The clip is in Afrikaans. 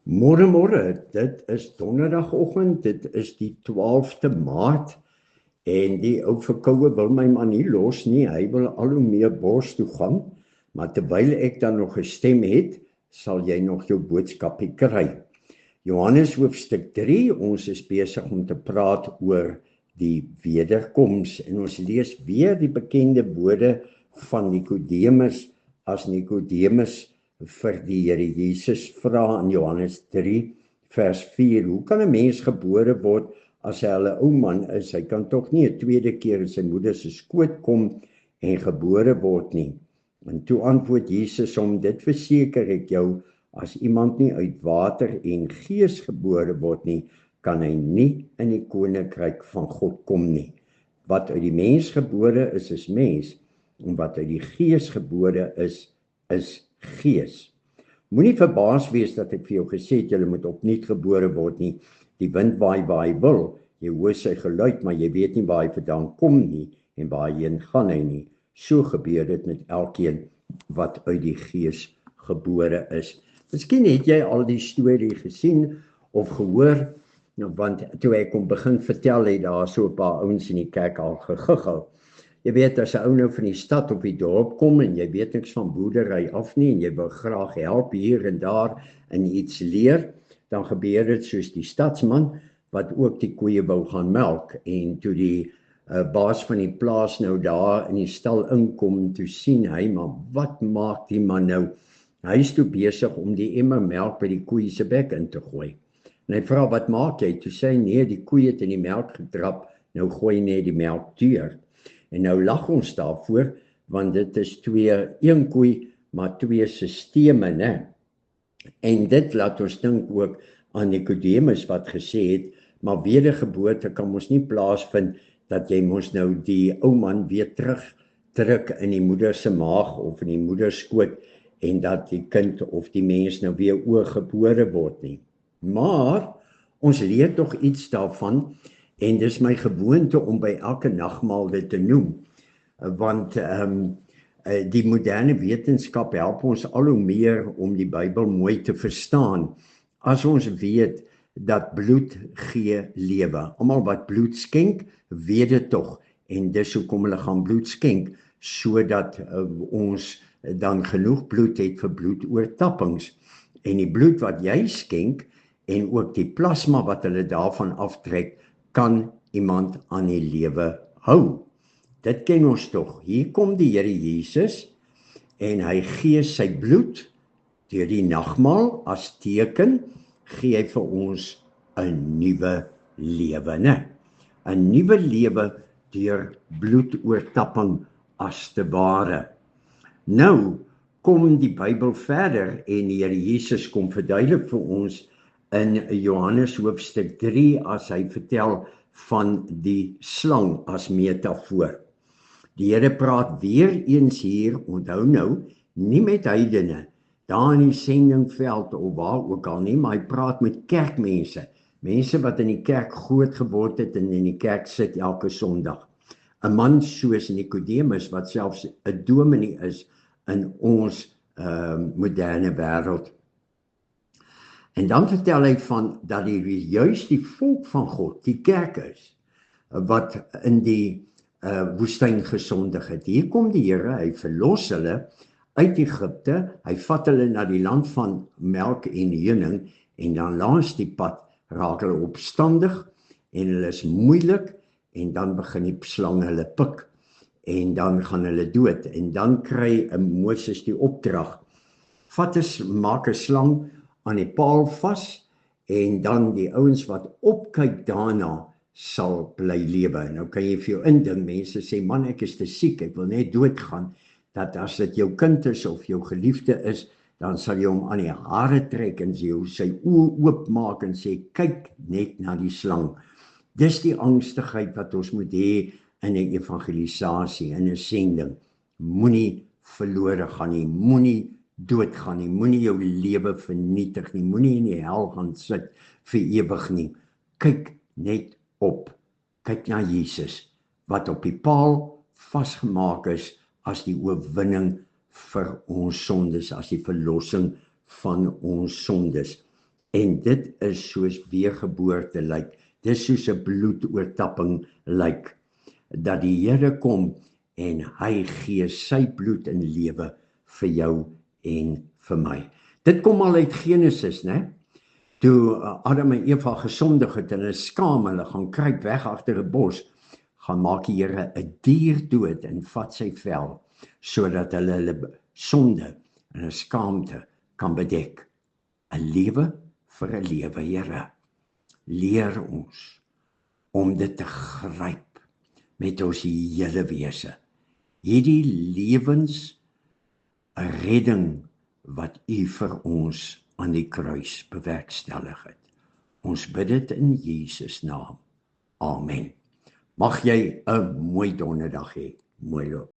Môre, dit is donderdagoggend, dit is die 12de Maart en die ou verkoue wil my maar nie los nie, hy wil al hoe meer bors toe gaan, maar terwyl ek dan nog 'n stem het, sal jy nog jou boodskapie kry. Johannes hoofstuk 3, ons is besig om te praat oor die wederkoms en ons lees weer die bekende woorde van Nikodemus as Nikodemus vir die Here Jesus vra in Johannes 3 vers 4, hoe kan 'n mens gebore word as hy al 'n ou man is? Hy kan tog nie 'n tweede keer in sy moeder se skoot kom en gebore word nie. En toe antwoord Jesus hom, dit verseker ek jou, as iemand nie uit water en gees gebore word nie, kan hy nie in die koninkryk van God kom nie. Wat uit die mens gebore is mens, en wat uit die gees gebore is gees. Moenie verbaas wees dat ek vir jou gesê het, jy moet opnuut gebore word nie. Die wind waai waar hy wil, jy hoor sy geluid, maar jy weet nie waar hy vandaan kom nie, en waarheen gaan hy nie. So gebeur dit met elkeen wat uit die gees gebore is. Miskien het jy al die storie gesien of gehoor, want toe ek kom begin vertel, het daar so 'n paar ouens in die kerk al gegiggel. Jy weet, as 'n ou nou van die stad op die dorp kom en jy weet niks van boerdery af nie en jy wil graag help hier en daar en iets leer, dan gebeur dit soos die stadsman wat ook die koeie wou gaan melk, en toe die baas van die plaas nou daar in die stal inkom, toe sien hy, maar wat maak die man nou? Hy is toe besig om die emmer melk by die koeie se bek in te gooi. En hy vra, wat maak jy? Toe sê hy, nee, die koeie het in die melk getrap, nou gooi net die melk deur. En nou lag ons daarvoor, want dit is een koei, maar twee sisteme, né? En dit laat ons dink ook aan Nikodemus wat gesê het, maar wedergeboorte kan ons nie plaasvind, dat jy mos nou die ou man weer terugdruk in die moeder se maag of in die moeder skoot, en dat die kind of die mens nou weer oorgebore word nie. Maar ons leer tog iets daarvan, en dis my gewoonte om by elke nagmaal dit te noem, want die moderne wetenskap help ons al hoe meer om die Bybel mooi te verstaan, as ons weet dat bloed gee lewe. Almal wat bloed skenk, weet dit tog, en dis hoekom hulle gaan bloed skenk, sodat ons dan genoeg bloed het vir bloedoortappings. En die bloed wat jy skenk, en ook die plasma wat hulle daarvan aftrek, kan iemand aan die lewe hou. Dit ken ons tog. Hier kom die Here Jesus, en hy gee sy bloed, deur die nagmaal as teken, gee hy vir ons 'n nuwe lewe, né? 'n nuwe lewe deur bloedoortapping as te ware. Nou kom die Bybel verder en die Here Jesus kom verduidelik vir ons in Johannes hoofstuk 3 as hy vertel van die slang as metafoor. Die Here praat weer eens hier, onthou nou, nie met heidene, daar in die sendingveld of waar ook al nie, maar hy praat met kerkmense, mense wat in die kerk groot geword het en in die kerk sit elke Sondag. 'n man soos Nikodemus, wat selfs 'n dominee is in ons moderne wêreld. En dan vertel hy van dat die juist die volk van God, die kerk is, wat in die woestyn gesondig het. Hier kom die Here, hy verlos hulle uit Egipte, hy vat hulle na die land van melk en honing, en dan langs die pad raak hulle opstandig, en hulle is moeilik, en dan begin die slang hulle pik, en dan gaan hulle dood, en dan kry Moses die opdrag, maak 'n slang aan die paal vas, en dan die ouens wat opkyk daarna, sal bly lewe. Nou kan jy vir jou indink, mense sê, man, ek is te siek, ek wil net doodgaan, dat as dit jou kind is, of jou geliefde is, dan sal jy hom aan die hare trek, en sy oë oopmaak, en sê, kyk net na die slang. Dis die angstigheid wat ons moet hê in 'n evangelisasie, in 'n sending. Moenie verlore gaan nie, moenie doodgaan nie, moenie jou lewe vernietig nie, moenie in die hel gaan sit vir ewig nie. Kyk net op, kyk na Jesus, wat op die paal vasgemaak is as die oorwinning vir ons sondes, as die verlossing van ons sondes. En dit is soos weergeboorte lyk. Dis soos 'n bloedoortapping lyk. Dat die Here kom en hy gee sy bloed en lewe vir jou en vir my. Dit kom al uit Genesis, né? Toe Adam en Eva gesondig het en hulle skaam, hulle gaan kruip weg agter 'n bos, gaan maak die Here 'n dier dood en vat sy vel, sodat hulle sonde en 'n skaamte kan bedek. 'n Lewe vir 'n lewe, Here. Leer ons om dit te gryp met ons hele wese. Hierdie lewens 'n redding wat U vir ons aan die kruis bewerkstellig het. Ons bid dit in Jesus naam. Amen. Mag jy 'n mooi donderdag hê. Mooi loop.